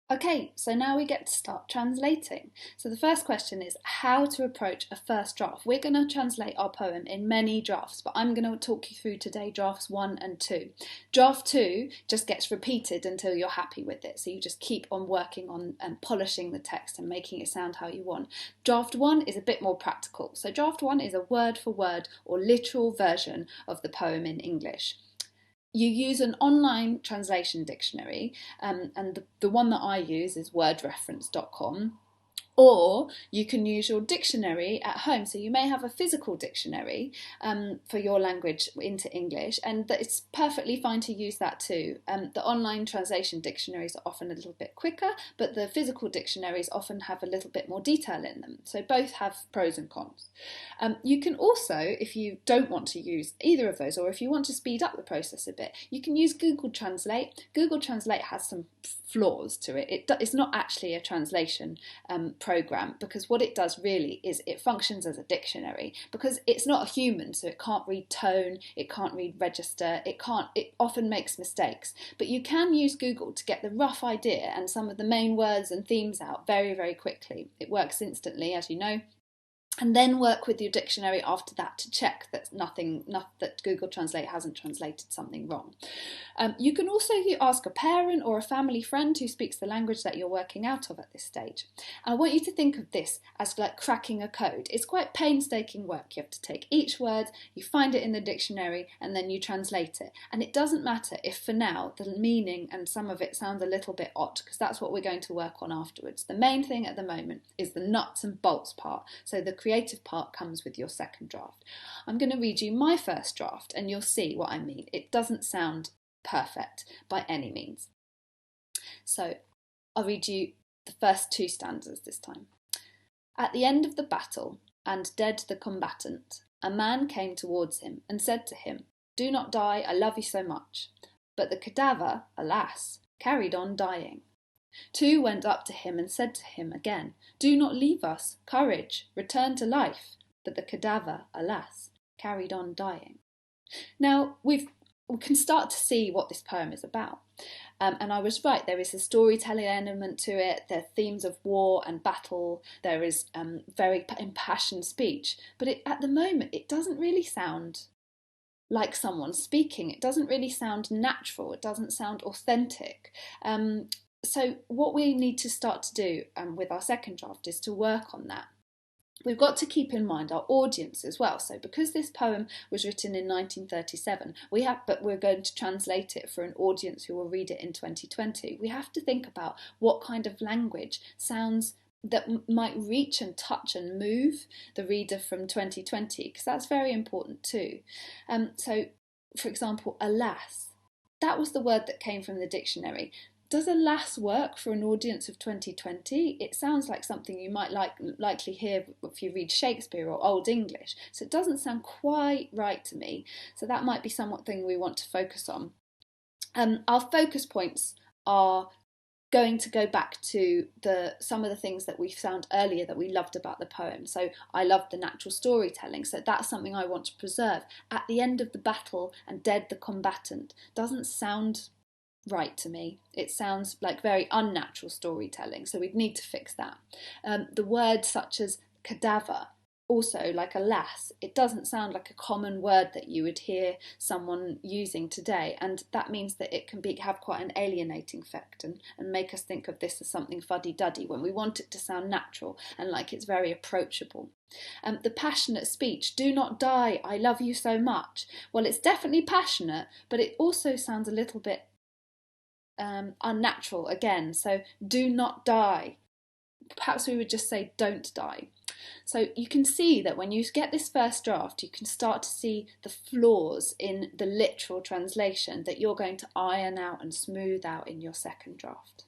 Okay, so now we get to start translating. So the first question is how to approach a first draft. We're going to translate our poem in many drafts, but I'm going to talk you through today drafts 1 and 2. Draft 2 just gets repeated until you're happy with it. So you just keep on working on and polishing the text and making it sound how you want. Draft 1 is a bit more practical. So draft 1 is a word for word or literal version of the poem in English. You use an online translation dictionary, and the one that I use is wordreference.com. Or you can use your dictionary at home. So you may have a physical dictionary for your language into English, and it's perfectly fine to use that too. The online translation dictionaries are often a little bit quicker, but the physical dictionaries often have a little bit more detail in them. So both have pros and cons. You can also, if you don't want to use either of those, or if you want to speed up the process a bit, you can use Google Translate. Google Translate has some flaws to it. It's not actually a translation program, because what it does really is it functions as a dictionary, because it's not a human, so it can't read tone, it can't read register, it often makes mistakes. But you can use Google to get the rough idea and some of the main words and themes out very, very quickly. It works instantly, as you know. And then work with your dictionary after that to check that that Google Translate hasn't translated something wrong. You can also ask a parent or a family friend who speaks the language that you're working out of at this stage. I want you to think of this as like cracking a code. It's quite painstaking work. You have to take each word, you find it in the dictionary, and then you translate it. And it doesn't matter if for now the meaning and some of it sounds a little bit odd, because that's what we're going to work on afterwards. The main thing at the moment is the nuts and bolts part. So the creative part comes with your second draft. I'm going to read you my first draft and you'll see what I mean. It doesn't sound perfect by any means. So I'll read you the first 2 stanzas this time. At the end of the battle, and dead the combatant, a man came towards him and said to him, "Do not die, I love you so much." But the cadaver, alas, carried on dying. 2 went up to him and said to him again, "Do not leave us, courage, return to life." But the cadaver, alas, carried on dying. Now, we can start to see what this poem is about. And I was right, there is a storytelling element to it, there are themes of war and battle, there is very impassioned speech, but at the moment it doesn't really sound like someone speaking, it doesn't really sound natural, it doesn't sound authentic. So what we need to start to do with our second draft is to work on that. We've got to keep in mind our audience as well. So because this poem was written in 1937, but we're going to translate it for an audience who will read it in 2020. We have to think about what kind of language sounds that might reach and touch and move the reader from 2020, because that's very important too. So, for example, alas, that was the word that came from the dictionary. Does alas work for an audience of 2020? It sounds like something you might likely hear if you read Shakespeare or Old English. So it doesn't sound quite right to me. So that might be something we want to focus on. Our focus points are going to go back to some of the things that we found earlier that we loved about the poem. So I loved the natural storytelling, so that's something I want to preserve. At the end of the battle and dead the combatant doesn't sound right to me. It sounds like very unnatural storytelling, so we'd need to fix that. The words such as cadaver, also like alas, it doesn't sound like a common word that you would hear someone using today, and that means that it can have quite an alienating effect and make us think of this as something fuddy-duddy when we want it to sound natural and like it's very approachable. The passionate speech, "Do not die, I love you so much." Well, it's definitely passionate, but it also sounds a little bit unnatural again. So do not die. Perhaps we would just say don't die. So you can see that when you get this first draft, you can start to see the flaws in the literal translation that you're going to iron out and smooth out in your second draft.